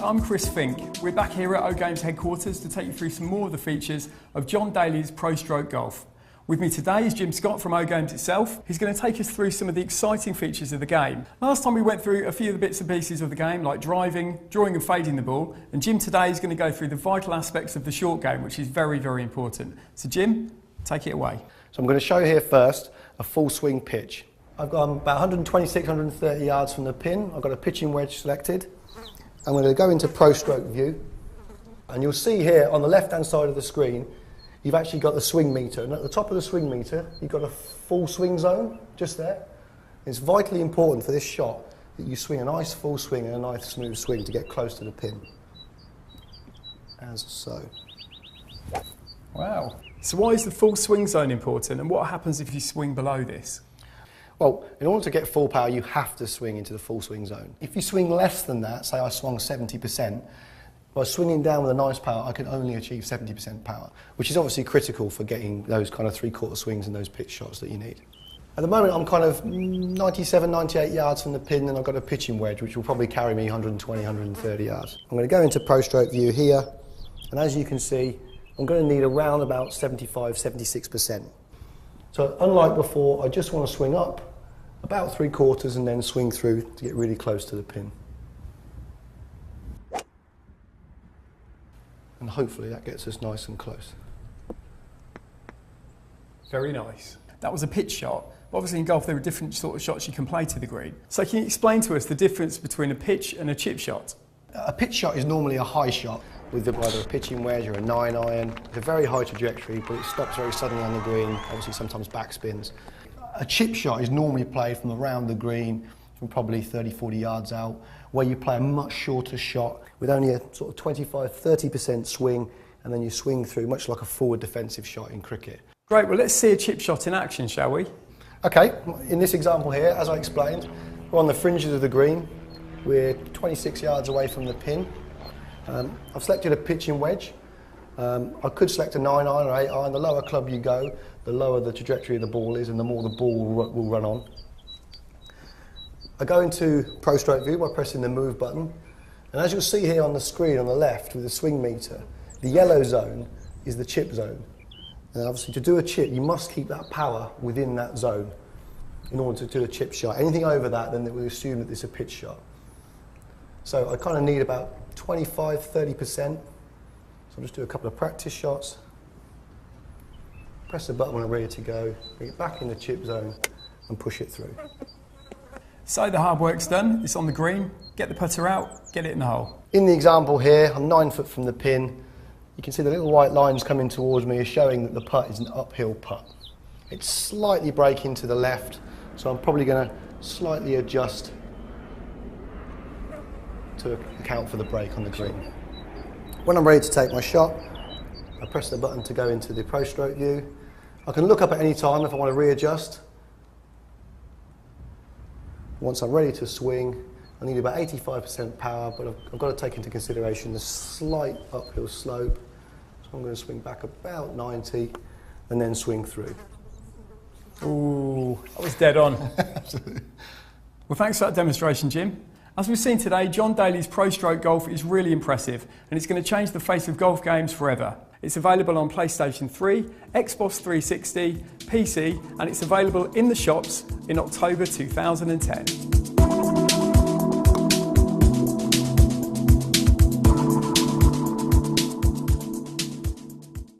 I'm Chris Fink. We're back here at O Games headquarters to take you through some more of the features of John Daly's ProStroke Golf. With me today is Jim Scott from O Games itself. He's going to take us through some of the exciting features of the game. Last time we went through a few of the bits and pieces of the game, like driving, drawing and fading the ball, and Jim today is going to go through the vital aspects of the short game, which is very, very important. So Jim, take it away. So I'm going to show you here first a full swing pitch. I've got about 126, 130 yards from the pin. I've got a pitching wedge selected. I'm going to go into ProStroke view, and you'll see here on the left-hand side of the screen, you've actually got the swing meter, and at the top of the swing meter, you've got a full swing zone just there. It's vitally important for this shot that you swing a nice full swing and a nice smooth swing to get close to the pin, as so. Wow. So why is the full swing zone important, and what happens if you swing below this? Well, in order to get full power, you have to swing into the full swing zone. If you swing less than that, say I swung 70%, by swinging down with a nice power, I can only achieve 70% power, which is obviously critical for getting those kind of three-quarter swings and those pitch shots that you need. At the moment, I'm kind of 97, 98 yards from the pin, and I've got a pitching wedge, which will probably carry me 120, 130 yards. I'm going to go into ProStroke view here, and as you can see, I'm going to need around about 75, 76%. So unlike before, I just want to swing up about three-quarters and then swing through to get really close to the pin. And hopefully that gets us nice and close. Very nice. That was a pitch shot. Obviously in golf there are different sort of shots you can play to the green. So can you explain to us the difference between a pitch and a chip shot? A pitch shot is normally a high shot with either a pitching wedge or a 9-iron. It's a very high trajectory, but it stops very suddenly on the green, obviously sometimes backspins. A chip shot is normally played from around the green, from probably 30, 40 yards out, where you play a much shorter shot with only a sort of 25, 30% swing, and then you swing through, much like a forward defensive shot in cricket. Great, well let's see a chip shot in action, shall we? Okay, in this example here, as I explained, we're on the fringes of the green. We're 26 yards away from the pin. I've selected a pitching wedge. I could select a 9-iron or 8-iron. The lower club you go, the lower the trajectory of the ball is and the more the ball will run on. I go into ProStroke view by pressing the move button, and as you'll see here on the screen on the left with the swing meter, the yellow zone is the chip zone. And obviously to do a chip you must keep that power within that zone in order to do a chip shot. Anything over that, then we assume that it's a pitch shot. So I kind of need about 25, 30%. So I'll just do a couple of practice shots. Press the button when I'm ready to go, bring it back in the chip zone and push it through. So the hard work's done, it's on the green, get the putter out, get it in the hole. In the example here, I'm 9 foot from the pin. You can see the little white lines coming towards me is showing that the putt is an uphill putt. It's slightly breaking to the left, so I'm probably going to slightly adjust to account for the break on the green. When I'm ready to take my shot, I press the button to go into the ProStroke view. I can look up at any time if I want to readjust. Once I'm ready to swing, I need about 85% power, but I've got to take into consideration the slight uphill slope. So I'm going to swing back about 90 and then swing through. Ooh, that was dead on. Absolutely. Well, thanks for that demonstration, Jim. As we've seen today, John Daly's ProStroke Golf is really impressive, and it's going to change the face of golf games forever. It's available on PlayStation 3, Xbox 360, PC, and it's available in the shops in October 2010.